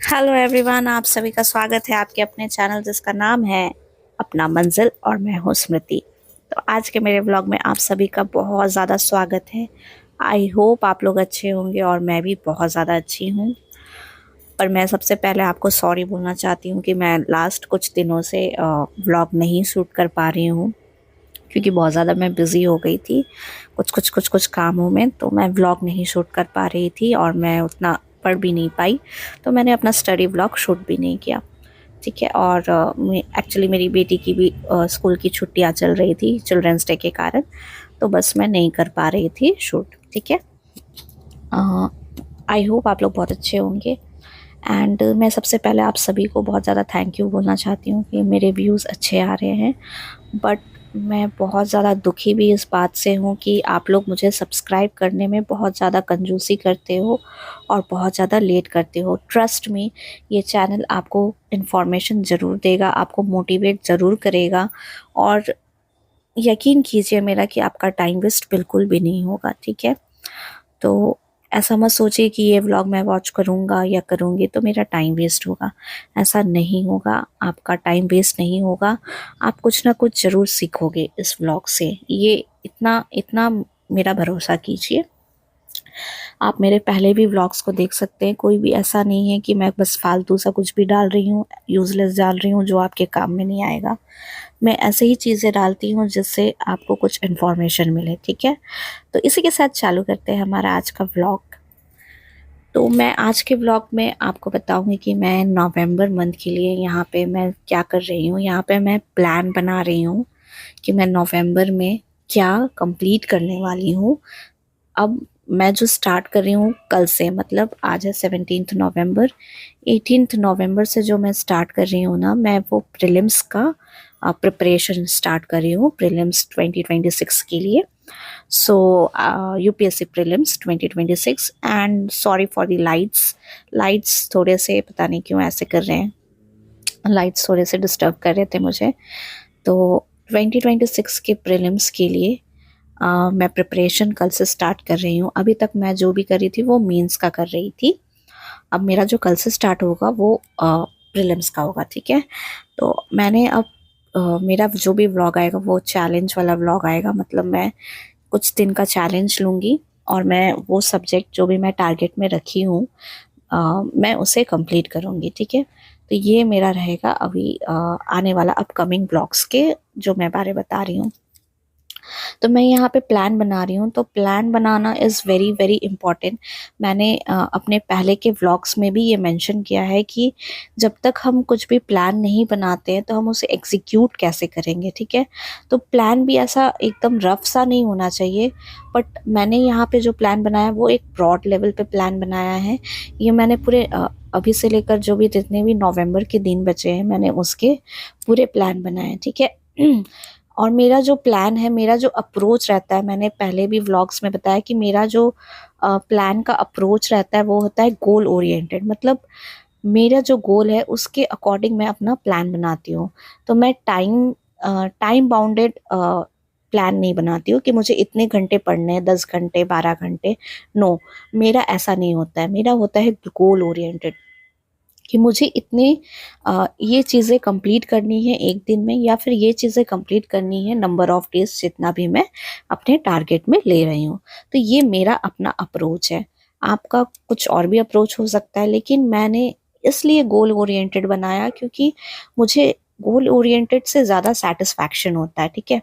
Hello everyone, आप सभी का स्वागत है आपके अपने चैनल जिसका नाम है अपना मंजिल और मैं हूँ स्मृति। तो आज के मेरे व्लॉग में आप सभी का बहुत ज़्यादा स्वागत है। आई होप आप लोग अच्छे होंगे और मैं भी बहुत ज़्यादा अच्छी हूँ। पर मैं सबसे पहले आपको सॉरी बोलना चाहती हूँ कि मैं लास्ट कुछ दिनों से व्लॉग नहीं शूट कर पा रही हूँ, क्योंकि बहुत ज़्यादा मैं बिज़ी हो गई थी कुछ कामों में। तो मैं व्लॉग नहीं शूट कर पा रही थी और मैं उतना पढ़ भी नहीं पाई, तो मैंने अपना स्टडी व्लॉग शूट भी नहीं किया। ठीक है। और एक्चुअली मेरी बेटी की भी स्कूल की छुट्टियां चल रही थी चिल्ड्रंस डे के कारण, तो बस मैं नहीं कर पा रही थी शूट। ठीक है। आई होप आप लोग बहुत अच्छे होंगे। एंड मैं सबसे पहले आप सभी को बहुत ज़्यादा थैंक यू बोलना चाहती हूँ कि मेरे व्यूज़ अच्छे आ रहे हैं। बट मैं बहुत ज़्यादा दुखी भी इस बात से हूँ कि आप लोग मुझे सब्सक्राइब करने में बहुत ज़्यादा कंजूसी करते हो और बहुत ज़्यादा लेट करते हो। ट्रस्ट मी, ये चैनल आपको इन्फॉर्मेशन ज़रूर देगा, आपको मोटिवेट ज़रूर करेगा, और यकीन कीजिए मेरा कि आपका टाइम वेस्ट बिल्कुल भी नहीं होगा। ठीक है। तो ऐसा मत सोचिए कि ये व्लॉग मैं वॉच करूँगा या करूँगी तो मेरा टाइम वेस्ट होगा। ऐसा नहीं होगा, आपका टाइम वेस्ट नहीं होगा। आप कुछ ना कुछ ज़रूर सीखोगे इस व्लॉग से, ये इतना इतना मेरा भरोसा कीजिए। आप मेरे पहले भी व्लॉग्स को देख सकते हैं, कोई भी ऐसा नहीं है कि मैं बस फालतू सा कुछ भी डाल रही हूँ, यूज़लेस डाल रही हूँ जो आपके काम में नहीं आएगा। मैं ऐसे ही चीज़ें डालती हूँ जिससे आपको कुछ इन्फॉर्मेशन मिले। ठीक है। तो इसी के साथ चालू करते हैं हमारा आज का व्लॉग। तो मैं आज के व्लॉग में आपको बताऊंगी कि मैं नवंबर मंथ के लिए यहाँ पे मैं क्या कर रही हूँ। यहाँ पे मैं प्लान बना रही हूँ कि मैं नवंबर में क्या कंप्लीट करने वाली हूँ। अब मैं जो स्टार्ट कर रही हूँ कल से, मतलब आज है 17 नवंबर, 18 नवंबर से जो मैं स्टार्ट कर रही हूँ ना, मैं वो प्रीलिम्स का प्रिपरेशन स्टार्ट कर रही हूँ, प्रीलिम्स 2026 के लिए। So UPSC prelims 2026। And sorry for the lights, lights थोड़े से पता नहीं क्यों ऐसे कर रहे हैं, लाइट्स थोड़े से डिस्टर्ब कर रहे थे मुझे। तो 2026 के प्रीलिम्स के लिए मैं प्रिपरेशन कल से स्टार्ट कर रही हूँ। अभी तक मैं जो भी कर रही थी वो मेंस का कर रही थी। अब मेरा जो कल से स्टार्ट होगा वो प्रीलिम्स का होगा। ठीक है। तो मैंने अब मेरा जो भी व्लॉग आएगा वो चैलेंज वाला व्लॉग आएगा, मतलब मैं कुछ दिन का चैलेंज लूँगी और मैं वो सब्जेक्ट जो भी मैं टारगेट में रखी हूँ मैं उसे कंप्लीट करूँगी। ठीक है। तो ये मेरा रहेगा अभी आने वाला अपकमिंग ब्लॉग्स के जो मैं बारे बता रही हूँ। तो मैं यहाँ पे प्लान बना रही हूँ, तो plan banana is very very important. मैंने अपने पहले के व्लॉग्स में भी ये मेंशन किया है कि जब तक हम कुछ भी प्लान नहीं बनाते हैं तो हम उसे एग्जीक्यूट कैसे करेंगे। ठीक है। तो प्लान भी ऐसा एकदम रफ सा नहीं होना चाहिए। बट मैंने यहाँ पे जो प्लान बनाया वो एक ब्रॉड लेवल पे प्लान बनाया है। ये मैंने पूरे अभी से लेकर जो भी जितने भी नवंबर के दिन बचे हैं मैंने उसके पूरे प्लान बनाए हैं। ठीक है। और मेरा जो प्लान है, मेरा जो अप्रोच रहता है, मैंने पहले भी व्लॉग्स में बताया कि मेरा जो प्लान का अप्रोच रहता है वो होता है गोल ओरिएंटेड। मतलब मेरा जो गोल है उसके अकॉर्डिंग मैं अपना प्लान बनाती हूँ। तो मैं टाइम बाउंडेड प्लान नहीं बनाती हूँ कि मुझे इतने घंटे पढ़ने हैं, 10 घंटे 12 घंटे। नो, मेरा ऐसा नहीं होता है। मेरा होता है गोल ओरिएंटेड कि मुझे इतने ये चीज़ें कंप्लीट करनी है एक दिन में, या फिर ये चीज़ें कंप्लीट करनी है नंबर ऑफ डेज जितना भी मैं अपने टारगेट में ले रही हूँ। तो ये मेरा अपना अप्रोच है। आपका कुछ और भी अप्रोच हो सकता है, लेकिन मैंने इसलिए गोल ओरिएंटेड बनाया क्योंकि मुझे गोल ओरिएंटेड से ज़्यादा सेटिस्फैक्शन होता है। ठीक है।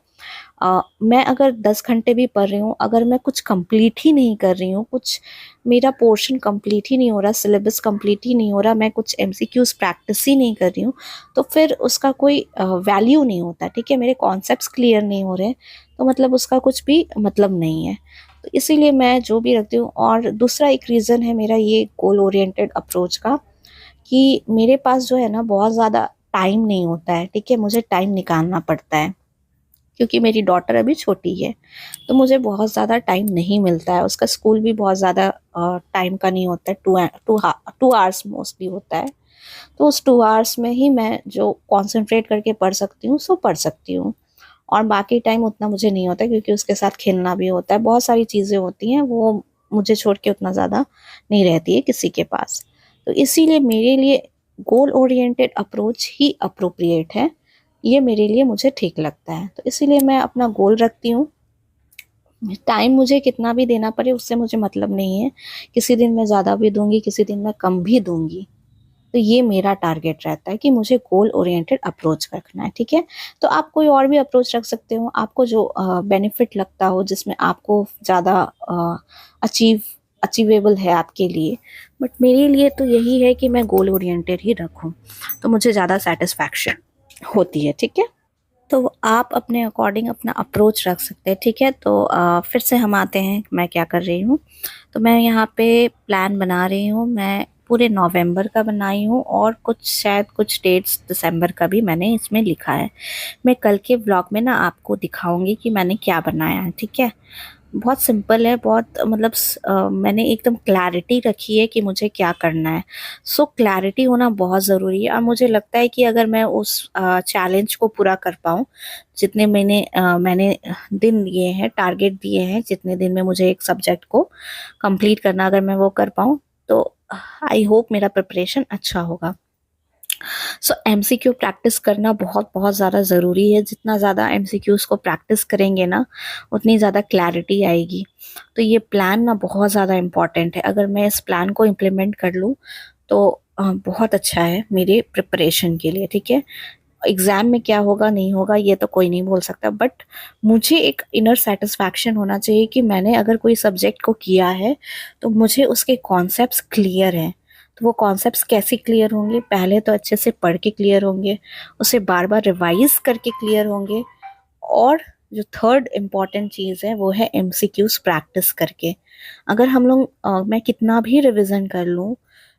मैं अगर 10 घंटे भी पढ़ रही हूँ, अगर मैं कुछ कंप्लीट ही नहीं कर रही हूँ, कुछ मेरा पोर्शन कंप्लीट ही नहीं हो रहा, सिलेबस कंप्लीट ही नहीं हो रहा, मैं कुछ एमसीक्यूज प्रैक्टिस ही नहीं कर रही हूँ, तो फिर उसका कोई वैल्यू नहीं होता। ठीक है। मेरे कॉन्सेप्ट्स क्लियर नहीं हो रहे, तो मतलब उसका कुछ भी मतलब नहीं है। तो इसीलिए मैं जो भी रखती हूँ। और दूसरा एक रीज़न है मेरा ये गोल ओरिएंटेड अप्रोच का, कि मेरे पास जो है ना बहुत ज़्यादा टाइम नहीं होता है। ठीक है। मुझे टाइम निकालना पड़ता है क्योंकि मेरी डॉटर अभी छोटी है, तो मुझे बहुत ज़्यादा टाइम नहीं मिलता है। उसका स्कूल भी बहुत ज़्यादा टाइम का नहीं होता है, 2 आवर्स मोस्टली होता है। तो उस 2 आवर्स में ही मैं जो कॉन्सेंट्रेट करके पढ़ सकती हूँ सो पढ़ सकती हूँ। और बाकी टाइम उतना मुझे नहीं होता क्योंकि उसके साथ खेलना भी होता है, बहुत सारी चीज़ें होती हैं, वो मुझे छोड़ के उतना ज़्यादा नहीं रहती है किसी के पास। तो इसीलिए मेरे लिए गोल ओरिएंटेड अप्रोच ही अप्रोप्रिएट है, ये मेरे लिए मुझे ठीक लगता है। तो इसीलिए मैं अपना गोल रखती हूँ। टाइम मुझे कितना भी देना पड़े उससे मुझे मतलब नहीं है, किसी दिन मैं ज़्यादा भी दूंगी, किसी दिन मैं कम भी दूंगी। तो ये मेरा टारगेट रहता है कि मुझे गोल ओरिएंटेड अप्रोच रखना है, ठीक है। तो आप कोई और भी अप्रोच रख सकते हो, आपको जो बेनिफिट लगता हो, जिसमें आपको ज़्यादा अचीवेबल है आपके लिए। बट मेरे लिए तो यही है कि मैं गोल ओरिएंटेड ही रखूं, तो मुझे ज़्यादा सेटिस्फैक्शन होती है, ठीक है। तो आप अपने अकॉर्डिंग अपना अप्रोच रख सकते हैं, ठीक है। तो फिर से हम आते हैं मैं क्या कर रही हूँ। तो मैं यहाँ पे प्लान बना रही हूँ, मैं पूरे नवंबर का बनाई हूँ और कुछ शायद कुछ डेट्स दिसंबर का भी मैंने इसमें लिखा है। मैं कल के व्लॉग में ना आपको दिखाऊंगी कि मैंने क्या बनाया है, ठीक है। बहुत सिंपल है, बहुत मतलब मैंने एकदम क्लैरिटी रखी है कि मुझे क्या करना है। सो क्लैरिटी होना बहुत ज़रूरी है, और मुझे लगता है कि अगर मैं उस चैलेंज को पूरा कर पाऊँ, जितने मैंने दिन दिए हैं, टारगेट दिए हैं, जितने दिन में मुझे एक सब्जेक्ट को कंप्लीट करना, अगर मैं वो कर पाऊँ, तो आई होप मेरा प्रिपरेशन अच्छा होगा। सो एमसीक्यू प्रैक्टिस करना बहुत बहुत ज़्यादा ज़रूरी है। जितना ज़्यादा एमसीक्यूज़ को प्रैक्टिस करेंगे ना, उतनी ज़्यादा क्लैरिटी आएगी। तो ये प्लान ना बहुत ज़्यादा इम्पॉर्टेंट है। अगर मैं इस प्लान को इम्प्लीमेंट कर लूँ तो बहुत अच्छा है मेरे प्रिपरेशन के लिए, ठीक है। एग्ज़ाम में क्या होगा नहीं होगा ये तो कोई नहीं बोल सकता, बट मुझे एक इनर सेटिस्फैक्शन होना चाहिए कि मैंने अगर कोई सब्जेक्ट को किया है तो मुझे उसके कॉन्सेप्ट्स क्लियर हैं। तो वो कॉन्सेप्ट्स कैसे क्लियर होंगे, पहले तो अच्छे से पढ़ के क्लियर होंगे, उसे बार बार रिवाइज करके क्लियर होंगे, और जो थर्ड इम्पॉर्टेंट चीज़ है वो है एमसीक्यूज प्रैक्टिस करके। अगर हम लोग मैं कितना भी रिविज़न कर लूँ,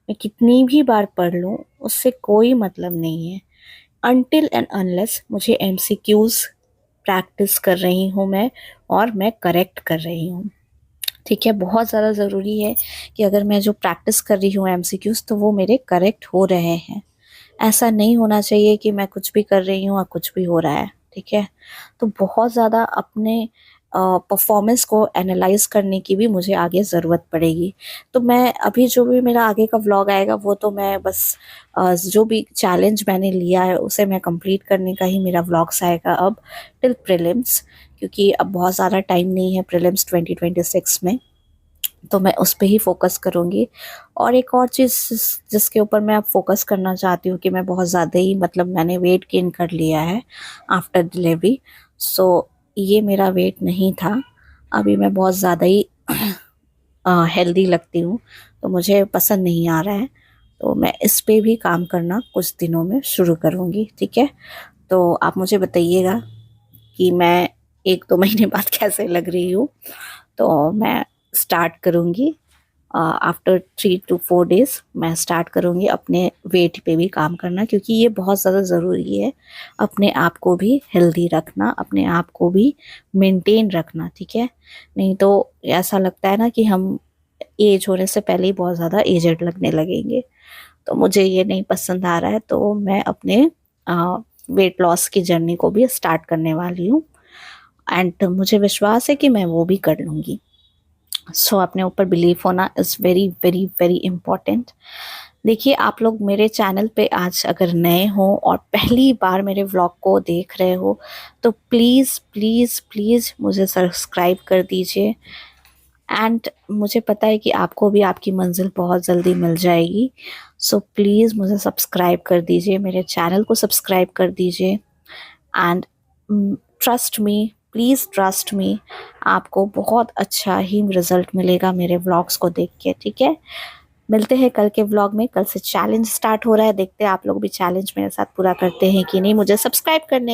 मैं कितनी भी बार पढ़ लूँ, उससे कोई मतलब नहीं है अनटिल एंड अनलेस मुझे एमसीक्यूज प्रैक्टिस कर रही हूँ मैं, और मैं करेक्ट कर रही हूँ, ठीक है। बहुत ज़्यादा ज़रूरी है कि अगर मैं जो प्रैक्टिस कर रही हूँ एमसीक्यूज, तो वो मेरे करेक्ट हो रहे हैं। ऐसा नहीं होना चाहिए कि मैं कुछ भी कर रही हूँ और कुछ भी हो रहा है, ठीक है। तो बहुत ज़्यादा अपने परफॉर्मेंस को एनालाइज करने की भी मुझे आगे ज़रूरत पड़ेगी। तो मैं अभी जो भी मेरा आगे का व्लॉग आएगा वो तो मैं बस जो भी चैलेंज मैंने लिया है उसे मैं कंप्लीट करने का ही मेरा व्लॉग्स आएगा अब, टिल प्रीलिम्स, क्योंकि अब बहुत ज़्यादा टाइम नहीं है प्रीलिम्स 2026 में। तो मैं उस पे ही फोकस करूँगी। और एक और चीज़ जिसके ऊपर मैं अब फोकस करना चाहती हूँ कि मैं बहुत ज़्यादा ही मतलब मैंने वेट गेन कर लिया है आफ्टर डिलीवरी। सो ये मेरा वेट नहीं था, अभी मैं बहुत ज़्यादा ही हेल्दी लगती हूँ, तो मुझे पसंद नहीं आ रहा है। तो मैं इस पे भी काम करना कुछ दिनों में शुरू करूँगी, ठीक है। तो आप मुझे बताइएगा कि मैं 1-2 महीने बाद कैसे लग रही हूँ। तो मैं स्टार्ट करूँगी आफ्टर 3 to 4 days मैं स्टार्ट करूँगी अपने वेट पे भी काम करना, क्योंकि ये बहुत ज़्यादा ज़रूरी है अपने आप को भी हेल्दी रखना, अपने आप को भी मेंटेन रखना, ठीक है। नहीं तो ऐसा लगता है ना कि हम एज होने से पहले ही बहुत ज़्यादा एजेड लगने लगेंगे। तो मुझे ये नहीं पसंद आ रहा है, तो मैं अपने वेट लॉस की जर्नी को भी स्टार्ट करने वाली हूँ, एंड मुझे विश्वास है कि मैं वो भी कर लूँगी। सो अपने ऊपर बिलीव होना is very very very important. देखिए, आप लोग मेरे चैनल पे आज अगर नए हो और पहली बार मेरे व्लॉग को देख रहे हो, तो प्लीज़ प्लीज़ प्लीज़ मुझे सब्सक्राइब कर दीजिए। एंड मुझे पता है कि आपको भी आपकी मंजिल बहुत जल्दी मिल जाएगी। सो प्लीज़ मुझे सब्सक्राइब कर दीजिए, मेरे चैनल को सब्सक्राइब कर दीजिए। And trust me, please trust me, आपको बहुत अच्छा ही रिजल्ट मिलेगा मेरे व्लॉग्स को देख के, ठीक है। मिलते हैं कल के व्लॉग में। कल से चैलेंज स्टार्ट हो रहा है, देखते हैं आप लोग भी चैलेंज मेरे साथ पूरा करते हैं कि नहीं। मुझे सब्सक्राइब करने